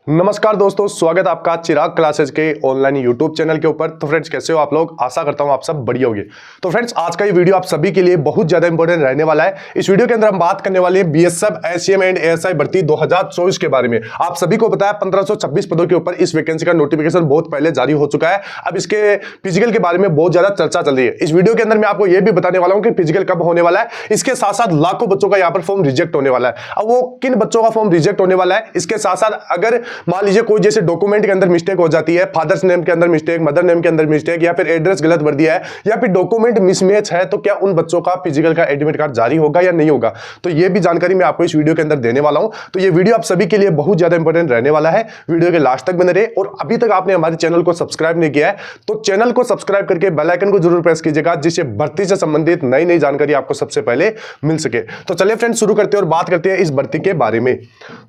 नमस्कार दोस्तों, स्वागत है आपका चिराग क्लासेस के ऑनलाइन यूट्यूब चैनल के ऊपर। तो फ्रेंड्स, कैसे हो आप लोग? आशा करता हूं आप सब बढ़िया होंगे। तो फ्रेंड्स, आज का ये वीडियो आप सभी के लिए बहुत ज्यादा इंपॉर्टेंट रहने वाला है। इस वीडियो के अंदर हम बात करने वाले हैं बीएसएफ, एससीएम एंड एएसआई भर्ती 2024 के बारे में। आप सभी को पता है 1526 पदों के ऊपर इस वैकेंसी का नोटिफिकेशन बहुत पहले जारी हो चुका है। अब इसके फिजिकल के बारे में बहुत ज्यादा चर्चा चल रही है। इस वीडियो के अंदर मैं आपको यह भी बताने वाला हूं कि फिजिकल कब होने वाला है। इसके साथ साथ लाखों बच्चों का यहाँ पर फॉर्म रिजेक्ट होने वाला है। अब वो किन बच्चों का फॉर्म रिजेक्ट होने वाला है, इसके साथ साथ अगर मान लीजिए कोई जैसे डॉक्यूमेंट के अंदर मिस्टेक हो जाती है, फादर्स नेम के अंदर मिस्टेक, मदर नेम के अंदर मिस्टेक, या फिर एड्रेस गलत भर दिया है, या फिर डॉक्यूमेंट मिसमैच है, तो क्या उन बच्चों का फिजिकल का एडमिट कार्ड जारी होगा या नहीं होगा? तो ये भी जानकारी मैं आपको इस वीडियो के अंदर देने वाला हूं। तो ये वीडियो आप सभी के लिए बहुत ज्यादा इंपॉर्टेंट रहने वाला है। वीडियो के लास्ट तक बने रहे। और अभी तक आपने हमारे चैनल को सब्सक्राइब नहीं किया है तो चैनल को सब्सक्राइब करके बेल आइकन को जरूर प्रेस कीजिएगा, जिससे भर्ती से संबंधित नई नई जानकारी आपको सबसे पहले मिल सके। तो चलिए फ्रेंड्स, शुरू करते हैं और बात करते हैं इस भर्ती के बारे में।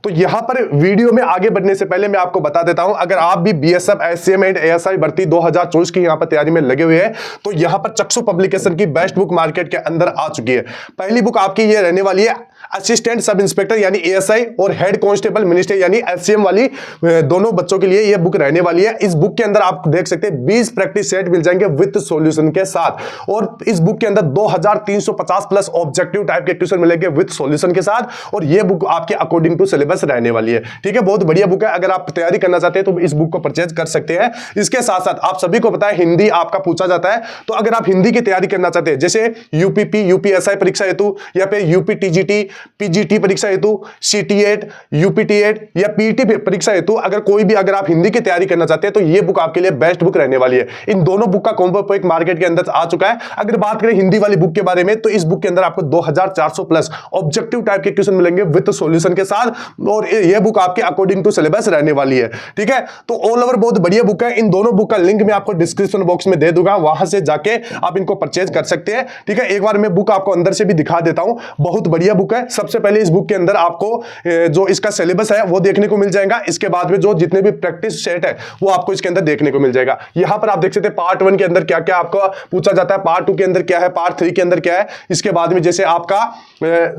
तो यहां पर वीडियो में आगे बढ़ने से पहले मैं आपको बता देता हूं, अगर आप भी बीएसएफ, एससीएम एंड एएसआई भर्ती 2024 की यहां पर तैयारी में लगे हुए हैं तो यहां पर चक्षु पब्लिकेशन की बेस्ट बुक मार्केट के अंदर आ चुकी है। पहली बुक आपकी ये रहने वाली है असिस्टेंट सब इंस्पेक्टर यानी एएसआई और हेड कांस्टेबल मिनिस्टर यानी एससीएम वाली, दोनों बच्चों के लिए यह बुक रहने वाली है। इस बुक के अंदर आप देख सकते हैं 20 प्रैक्टिस सेट मिल जाएंगे विद सॉल्यूशन के साथ। और इस बुक के अंदर 2350 प्लस ऑब्जेक्टिव टाइप के क्वेश्चन मिलेंगे विद सॉल्यूशन के साथ। और यह बुक आपके अकॉर्डिंग टू सिलेबस रहने वाली है। ठीक है, बहुत बढ़िया बुक है। अगर आप तैयारी करना चाहते हैं तो इस बुक को परचेज कर सकते हैं। इसके साथ साथ आप सभी को पता है हिंदी आपका पूछा जाता है, तो अगर आप हिंदी की तैयारी करना चाहते हैं, जैसे यूपीपी, यूपीएसआई परीक्षा हेतु, या फिर यूपी टीजीटी, पीजीटी परीक्षा हेतु, सीटी8, यूपीटी8 या पीटी परीक्षा हेतु, अगर आप हिंदी की तैयारी करना चाहते हैं तो यह बुक आपके लिए बेस्ट बुक रहने वाली है। इन दोनों बुक का कॉम्बो पैक मार्केट के अंदर आ चुका है। अगर बात करें हिंदी वाली बुक के बारे में तो इस बुक के अंदर आपको 2400 प्लस ऑब्जेक्टिव टाइप के क्वेश्चन मिलेंगे विद सॉल्यूशन के साथ। और यह बुक आपके अकॉर्डिंग टू सिलेबस रहने वाली है। ठीक है, तो ऑल ओवर बहुत बढ़िया बुक है। इन दोनों बुक का लिंक मैं आपको डिस्क्रिप्शन बॉक्स में दे दूंगा, वहां से जाके आप इनको परचेज कर सकते हैं। ठीक है, एक बार मैं बुक आपको अंदर से भी दिखा देता हूं। बहुत बढ़िया बुक है। सबसे पहले इस बुक के अंदर आपको जो इसका सिलेबस है वो देखने को मिल जाएगा। इसके बाद में जो जितने भी प्रैक्टिस सेट है वो आपको इसके अंदर देखने को मिल जाएगा। यहां पर आप देख सकते हैं पार्ट 1 के अंदर क्या क्या आपको पूछा जाता है, पार्ट 2 के अंदर क्या है, पार्ट 3 के अंदर क्या है। इसके बाद में जैसे आपका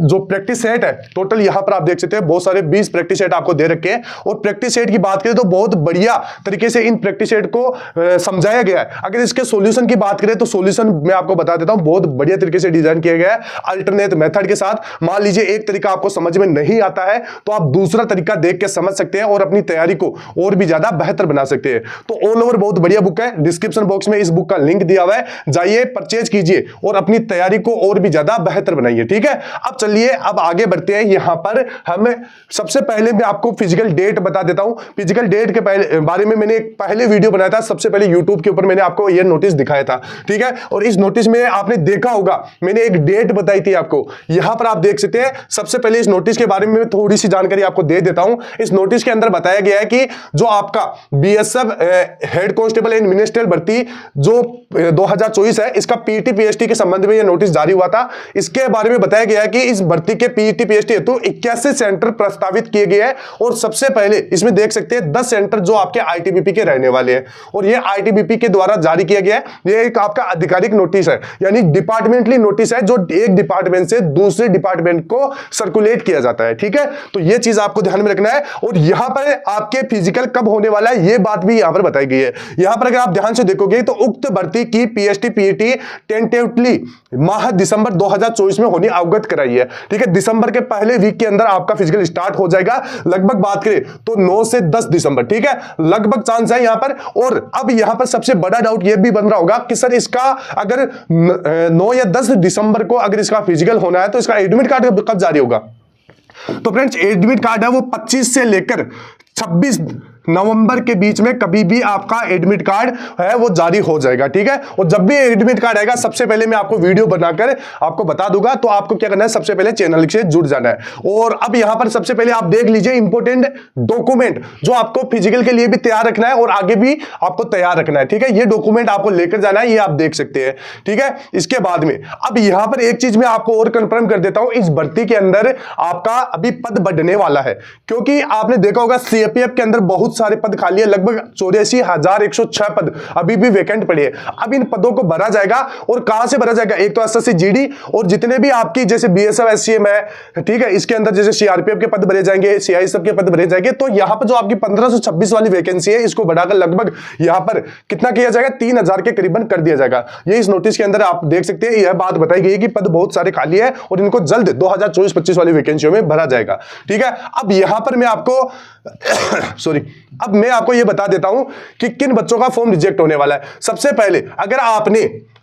जो प्रैक्टिस सेट है टोटल यहां पर आप देख सकते हैं बहुत सारे 20 प्रैक्टिस सेट आपको दे रखे हैं। और प्रैक्टिस सेट की बात करें तो बहुत बढ़िया तरीके से इन प्रैक्टिस सेट को समझाया गया है। अगर इसके सॉल्यूशन की बात करें तो सॉल्यूशन मैं आपको बता देता हूं, बहुत बढ़िया तरीके से डिजाइन किया गया है अल्टरनेट मेथड के साथ। मान लीजिए एक तरीका आपको समझ में नहीं आता है तो आप दूसरा तरीका देख के समझ सकते हैं और अपनी तैयारी को और भी ज्यादा बेहतर बना सकते हैं। तो ऑल ओवर बहुत बढ़िया बुक है। डिस्क्रिप्शन बॉक्स में इस बुक का लिंक दिया हुआ है, जाइए परचेज कीजिए और अपनी तैयारी को और भी ज्यादा बेहतर बनाइए। ठीक है, अब चलिए अब आगे बढ़ते हैं। यहां पर हम सबसे पहले मैं आपको फिजिकल डेट बता देता हूं। फिजिकल डेट के बारे में मैंने एक पहले वीडियो बनाया था, सबसे पहले यूट्यूब के ऊपर मैंने आपको यह नोटिस दिखाया था। ठीक है, और इस नोटिस में आपने देखा होगा मैंने एक डेट बताई थी आपको। यहां पर आप देख सकते हैं। सबसे पहले इस नोटिस के बारे में थोड़ी सी जानकारी आपको दे देता हूं। इस नोटिस के अंदर बताया गया है कि जो आपका BSF head constable and ministerial भर्ती जो 2024 है, इसका पीटी पीएसटी के संबंध में यह नोटिस जारी हुआ था। इसके बारे में बताया गया है कि इस भर्ती के पीटी पीएसटी हेतु 81 सेंटर प्रस्तावित किए गए हैं। और सबसे पहले इसमें देख सकते हैं 10 सेंटर जो आपके आईटीबीपी के रहने वाले हैं। और यह आईटीबीपी के द्वारा जारी किया गया है। यह एक आपका आधिकारिक नोटिस है, यानी डिपार्टमेंटली नोटिस है जो एक डिपार्टमेंट से दूसरे डिपार्टमेंट को सर्कुलेट किया जाता है। ठीक है, तो यह चीज आपको ध्यान में रखना है। और यहां पर आपके फिजिकल कब होने वाला है यह बात भी यहां पर बताई गई है। यहां पर अगर आप ध्यान से देखोगे तो उक्त भर्ती की पीएसटी पीईटी टेंटेटिवली माह दिसंबर 2024 में होनी अवगत कराई है। ठीक है, दिसंबर के पहले वीक के अंदर आपका फिजिकल स्टार्ट हो जाएगा। लगभग बात करें तो 9 से 10 दिसंबर। ठीक है, लगभग चांस है यहां पर। और अब यहां पर सबसे बड़ा डाउट यह भी बन रहा होगा कि सर इसका अगर 9 या 10 दिसंबर को अगर इसका फिजिकल होना है तो इसका एडमिट कार्ड कब जारी होगा? तो फ्रेंड्स, एडमिट कार्ड है वो 25 से लेकर 26 नवंबर के बीच में कभी भी आपका एडमिट कार्ड है वो जारी हो जाएगा। ठीक है, और जब भी एडमिट कार्ड आएगा सबसे पहले मैं आपको वीडियो बनाकर आपको बता दूंगा। तो आपको क्या करना है, सबसे पहले चैनल से जुड़ जाना है। और अब यहां पर सबसे पहले आप देख लीजिए इंपॉर्टेंट डॉक्यूमेंट जो आपको फिजिकल के लिए भी तैयार रखना है और आगे भी आपको तैयार रखना है। ठीक है, ये डॉक्यूमेंट आपको लेकर जाना है, ये आप देख सकते हैं। ठीक है, इसके बाद में अब यहां पर एक चीज मैं आपको और कंफर्म कर देता हूं, इस भर्ती के अंदर आपका अभी पद बढ़ने वाला है। क्योंकि आपने देखा होगा सीआरपीएफ के अंदर बहुत सारे पद खाली है, लगभग 84,106 पद अभी भी वैकेंट पड़े हैं। अब इन पदों को भरा जाएगा और कहां से भरा जाएगा? एक तो एसएससी जीडी और जितने भी आपकी जैसे बीएसएफ एससीएम है, ठीक है, इसके अंदर जैसे सीआरपीएफ के पद भरे जाएंगे, सीआईएसएफ के पद भरे जाएंगे। तो यहां पर जो आपकी 1526 वाली वैकेंसी है इसको बढ़ाकर लगभग यहां पर कितना किया जाएगा? 3000 के करीबन कर दिया जाएगा। ये इस नोटिस के अंदर आप देख सकते हैं, यह बात बताई गई है कि पद बहुत सारे खाली है और इनको जल्द 2024-25 वाली वैकेंसियों में भरा जाएगा। ठीक है, अब यहां पर मैं आपको अब मैं आपको यह बता देता हूं कि किन बच्चों का फॉर्म रिजेक्ट होने वाला है। सबसे पहले अगर आपने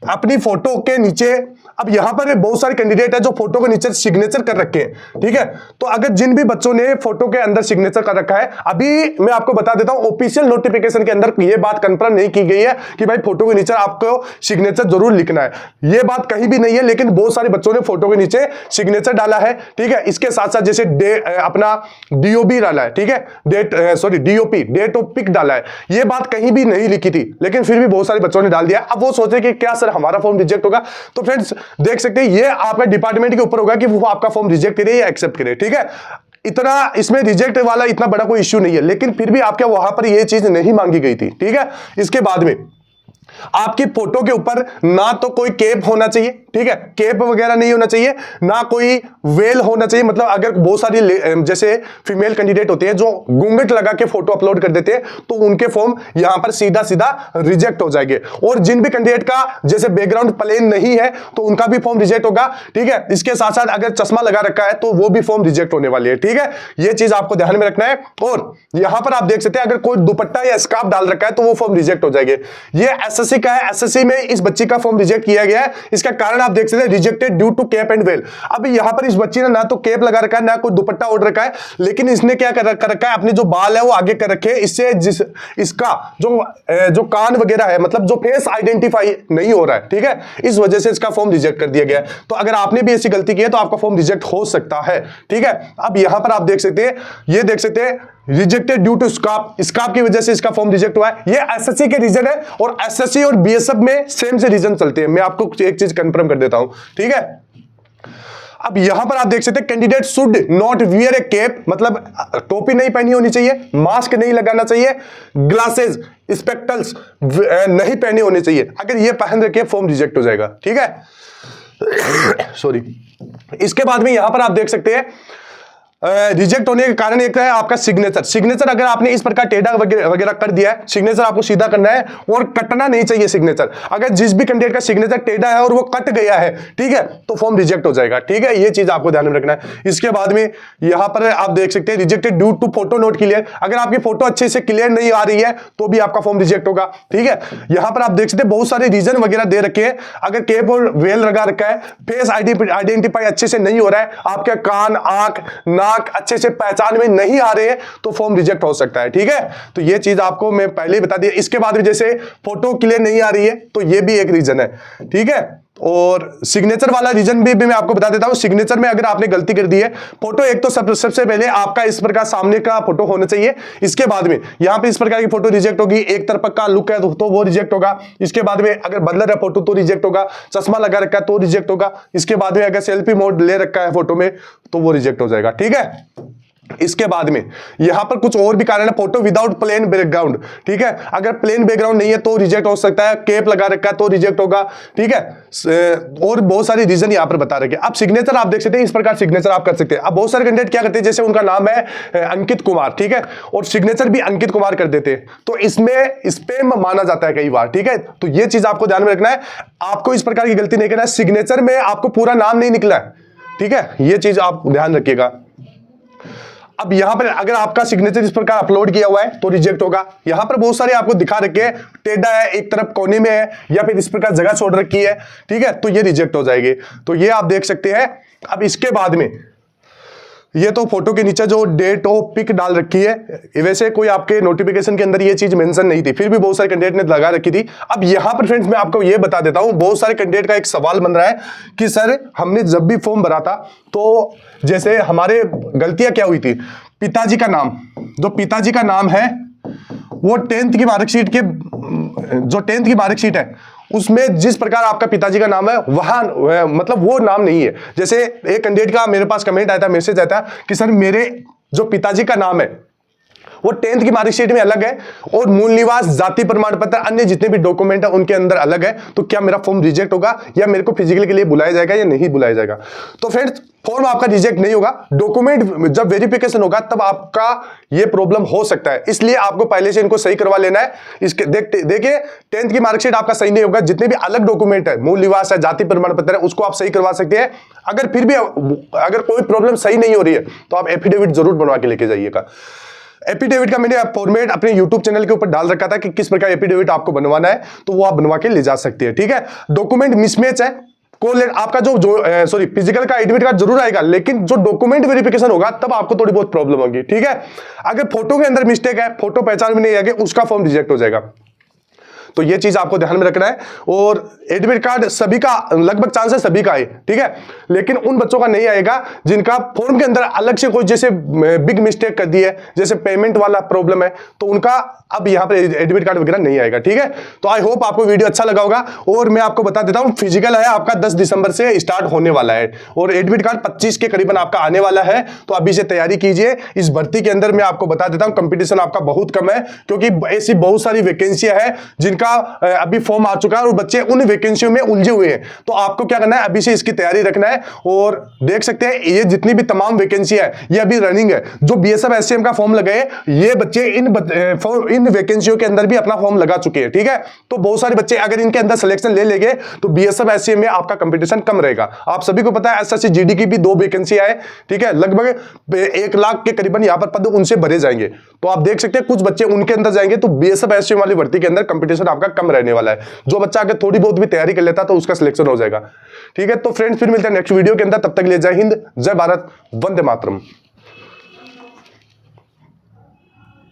अपनी फोटो के नीचे, अब यहां पर बहुत सारे कैंडिडेट है जो फोटो के नीचे सिग्नेचर कर रखे हैं, ठीक है, तो अगर जिन भी बच्चों ने फोटो के अंदर सिग्नेचर कर रखा है, अभी मैं आपको बता देता हूं ऑफिशियल नोटिफिकेशन के अंदर यह बात कंफर्म नहीं की गई है कि भाई फोटो के नीचे आपको सिग्नेचर जरूर लिखना है, यह बात कहीं भी नहीं है, लेकिन बहुत सारे बच्चों ने फोटो के नीचे सिग्नेचर डाला है। ठीक है, इसके साथ साथ जैसे अपना डीओबी डाला है, ठीक है, डीओपी, डेट ऑफ पिक डाला है, यह बात कहीं भी नहीं लिखी थी, लेकिन फिर भी बहुत सारे बच्चों ने डाल दिया। अब वो सोचे कि क्या सर हमारा फॉर्म रिजेक्ट होगा? तो फ्रेंड्स देख सकते हैं, ये आपका डिपार्टमेंट के ऊपर होगा कि वो आपका फॉर्म रिजेक्ट करे या एक्सेप्ट करे। ठीक है, इतना इसमें रिजेक्ट वाला इतना बड़ा कोई इश्यू नहीं है, लेकिन फिर भी आपके वहां पर ये चीज नहीं मांगी गई थी। ठीक है, इसके बाद में आपकी फोटो के ऊपर ना तो कोई कैप होना चाहिए, ठीक है, कैप वगैरह नहीं होना चाहिए, ना कोई वेल होना चाहिए। मतलब अगर बहुत सारी जैसे फीमेल कैंडिडेट होते हैं जो घूंघट लगा के फोटो अपलोड कर देते हैं, तो उनके फॉर्म यहां पर सीधा सीधा रिजेक्ट हो जाएंगे। और जिन भी कैंडिडेट का जैसे बैकग्राउंड प्लेन नहीं है तो उनका भी फॉर्म रिजेक्ट होगा। ठीक है, इसके साथ साथ अगर चश्मा लगा रखा है तो वो भी फॉर्म रिजेक्ट होने वाली है। ठीक है, यह चीज आपको ध्यान में रखना है। और यहां पर आप देख सकते हैं, अगर कोई दुपट्टा या स्कार्फ डाल रखा है तो वो फॉर्म रिजेक्ट हो जाएंगे। ये एसएससी का है, एसएससी में इस बच्ची का फॉर्म रिजेक्ट किया गया है। इसका कारण आप देख सकते हैं, rejected due to cap and veil. अब यहां पर इस बच्ची ने ना तो कैप लगा रखा है, ना कोई दुपट्टा ओढ़ रखा है, लेकिन इसने क्या कर रखा है, अपने जो बाल है वो आगे कर रखे हैं। इससे इसका जो कान वगैरह है, मतलब जो फेस आइडेंटिफाई नहीं हो रहा है, ठीक है, इस वजह से इसका फॉर्म रिजेक्ट कर दिया गया है। तो अगर आपने भी ऐसी गलती की है तो आपका फॉर्म रिजेक्ट हो सकता है। ठीक है, अब यहां पर आप देख सकते हैं, ये देख सकते हैं, रिजेक्टेड ड्यू टू स्कार्फ की वजह से इसका फॉर्म रिजेक्ट हुआ है। ये एसएससी के रीजन है और एसएससी और बीएसएफ में सेम से रीजन चलते हैं। मैं आपको एक चीज कंफर्म कर देता हूं। ठीक है, अब यहां पर आप देख सकते हैं, candidate should not wear A cap, मतलब टोपी नहीं पहनी होनी चाहिए, मास्क नहीं लगाना चाहिए, ग्लासेस स्पेक्टल्स नहीं पहने होने चाहिए। अगर ये पहन रखे फॉर्म रिजेक्ट हो जाएगा। ठीक है, सॉरी। इसके बाद में यहां पर आप देख सकते हैं, रिजेक्ट होने के कारण एक है आपका सिग्नेचर अगर आपने इस प्रकार टेढ़ा वगैरह कर दिया है, सिग्नेचर आपको सीधा करना है और कटना नहीं चाहिए सिग्नेचर। अगर जिस भी कैंडिडेट का सिग्नेचर टेढ़ा है और वो कट गया है, ठीक है, तो फॉर्म रिजेक्ट हो जाएगा। ठीक है, ये चीज आपको ध्यान में रखना है। इसके बाद में यहां पर आप देख सकते हैं, rejected due to photo not clear. अगर आपकी फोटो अच्छे से क्लियर नहीं आ रही है तो भी आपका फॉर्म रिजेक्ट होगा। ठीक है, यहां पर आप देख सकते हैं, बहुत सारे रीजन वगैरह दे रखे हैं। अगर कैप और वेल लगा रखा है, फेस आइडेंटिफाई अच्छे से नहीं हो रहा है, आपके कान, आंख, नाक अच्छे से पहचान में नहीं आ रहे हैं, तो फॉर्म रिजेक्ट हो सकता है। ठीक है, तो ये चीज आपको मैं पहले ही बता दिया। इसके बाद में जैसे फोटो क्लियर नहीं आ रही है तो ये भी एक रीजन है। ठीक है, और सिग्नेचर वाला रीजन भी मैं आपको बता देता हूं। सिग्नेचर में अगर आपने गलती कर दी है, फोटो एक तो सबसे पहले आपका इस प्रकार सामने का फोटो होना चाहिए। इसके बाद में यहां पे इस प्रकार की फोटो रिजेक्ट होगी। एक तरफ का लुक है तो वो रिजेक्ट होगा। इसके बाद में अगर बदलर है फोटो तो रिजेक्ट होगा। चश्मा लगा रखा है तो रिजेक्ट होगा। इसके बाद में अगर सेल्फी मोड ले रखा है फोटो में तो वो रिजेक्ट हो जाएगा। ठीक है, इसके बाद में यहां पर कुछ और भी कारण है। फोटो विदाउट प्लेन बैकग्राउंड, ठीक है, अगर प्लेन बैकग्राउंड नहीं है तो रिजेक्ट हो सकता है। कैप लगा रखा है तो रिजेक्ट होगा। ठीक है, और बहुत सारे रीजन यहां पर बता रखे। अब सिग्नेचर आप देख सकते हैं, इस प्रकार सिग्नेचर आप कर सकते हैं। अब बहुत सारे कैंडिडेट क्या करते हैं, जैसे उनका नाम है अंकित कुमार, ठीक है, और सिग्नेचर भी अंकित कुमार कर देते हैं, तो इसमें स्पैम माना जाता है कई बार। ठीक है, तो ये चीज आपको ध्यान में रखना है, आपको इस प्रकार की गलती नहीं करना है। सिग्नेचर में आपको पूरा नाम नहीं निकला है। ठीक है, ये चीज आप ध्यान रखिएगा। अब यहां पर अगर आपका सिग्नेचर इस प्रकार अपलोड किया हुआ है तो रिजेक्ट होगा। यहां पर बहुत सारे आपको दिखा रखे हैं, टेढ़ा है, एक तरफ कोने में है, या फिर इस प्रकार जगह छोड़ रखी है, ठीक है, तो ये रिजेक्ट हो जाएगी। तो ये आप देख सकते हैं। अब इसके बाद में ये तो फोटो के नीचे जो डेट ऑफ पिक डाल रखी है, वैसे कोई आपके नोटिफिकेशन के अंदर ये चीज मेंशन नहीं थी, फिर भी बहुत सारे कैंडिडेट ने लगा रखी थी। अब यहां पर फ्रेंड्स मैं आपको ये बता देता हूं, बहुत सारे कैंडिडेट का एक सवाल बन रहा है कि सर हमने जब भी फॉर्म भरा था तो जैसे हमारे गलतियां क्या हुई थी, पिताजी का नाम, जो पिताजी का नाम है वो 10th की मार्कशीट के, जो 10th की मार्कशीट है उसमें जिस प्रकार आपका पिताजी का नाम है वहां मतलब वो नाम नहीं है। जैसे एक कैंडिडेट का मेरे पास कमेंट आया था, मैसेज आया था कि सर मेरे जो पिताजी का नाम है वो 10th की मार्कशीट में अलग है और मूल निवास, जाति प्रमाण पत्र, अन्य जितने भी डॉक्यूमेंट है उनके अंदर अलग है। तो क्या मेरा फॉर्म रिजेक्ट होगा या मेरे को फिजिकल के लिए बुलाया जाएगा या नहीं बुलाया जाएगा? तो फ्रेंड्स फॉर्म आपका रिजेक्ट नहीं होगा, डॉक्यूमेंट जब वेरिफिकेशन होगा तब आपका ये प्रॉब्लम हो सकता है, इसलिए आपको पहले से इनको सही करवा लेना है। इसके देखिए 10th की मार्कशीट आपका सही नहीं होगा, जितने भी अलग डॉक्यूमेंट है, मूल निवास है, जाति प्रमाण पत्र है, उसको आप सही करवा सकते हैं। अगर फिर भी अगर कोई प्रॉब्लम सही नहीं हो रही है तो आप एफिडेविट जरूर बनवा के लेके जाइएगा। एफिडेविट का मैंने फॉर्मेट अपने YouTube चैनल के ऊपर डाल रखा था कि किस प्रकार एफिडेविट आपको बनवाना है, तो वो आप बनवा के ले जा सकते हैं, ठीक है। डॉक्यूमेंट मिसमैच है, आपका जो फिजिकल का एडमिट कार्ड जरूर आएगा, लेकिन जो डॉक्यूमेंट वेरिफिकेशन होगा तब आपको थोड़ी बहुत प्रॉब्लम होगी, ठीक है। अगर फोटो के अंदर मिस्टेक है, फोटो पहचान में नहीं आएगी, उसका फॉर्म रिजेक्ट हो जाएगा। तो ये चीज आपको ध्यान में रखना है। और एडमिट कार्ड सभी का, लगभग चांसेस सभी का है, ठीक है, लेकिन उन बच्चों का नहीं आएगा जिनका फॉर्म के अंदर अलग से कोई जैसे बिग मिस्टेक कर दी है, जैसे पेमेंट वाला प्रॉब्लम है, तो उनका अब यहाँ पे एडमिट कार्ड वगैरह नहीं आएगा, ठीक है। तो आई होप आपको वीडियो अच्छा लगा होगा। और मैं आपको बता देता हूँ, फिजिकल है आपका 10 दिसंबर से स्टार्ट होने वाला है और एडमिट कार्ड 25 के करीबन आपका आने वाला है, तो अभी से तैयारी कीजिए। इस भर्ती के अंदर मैं आपको बता देता हूँ कंपटीशन आपका बहुत कम है, क्योंकि ऐसी बहुत सारी वैकेंसियां है जिनका अभी फॉर्म आ चुका है और बच्चे उन वैकेंसियों में उलझे हुए हैं। तो आपको क्या करना है, अभी से इसकी तैयारी रखना है। और देख सकते हैं ये जितनी भी तमाम वैकेंसी है ये अभी रनिंग है। जो बीएसएफ एससीएम का फॉर्म लगाए, ये बच्चे इन वैकेंसियों के अंदर भी अपना फॉर्म लगा चुके हैं, ठीक है। तो बहुत सारे बच्चे अगर इनके अंदर सिलेक्शन ले लेंगे तो बीएसएफ एससीएम में आपका कंपटीशन कम रहेगा। आप सभी को पता है एसएससी जीडी की भी 2 वैकेंसी है, ठीक है, लगभग 1 लाख के करीबन यहाँ पर पद उनसे भरे जाएंगे। तो आप देख सकते हैं कुछ बच्चे उनके अंदर जाएंगे, तो बीएसएफ एससीएम वाली भर्ती के अंदर कंपटीशन आपका कम रहने वाला है। जो बच्चा अगर थोड़ी बहुत भी तैयारी कर लेता तो उसका सिलेक्शन हो जाएगा, ठीक है। तो फ्रेंड्स फिर मिलते हैं नेक्स्ट वीडियो के अंदर, तब तक के लिए जय हिंद, जय भारत, वंदे मातरम।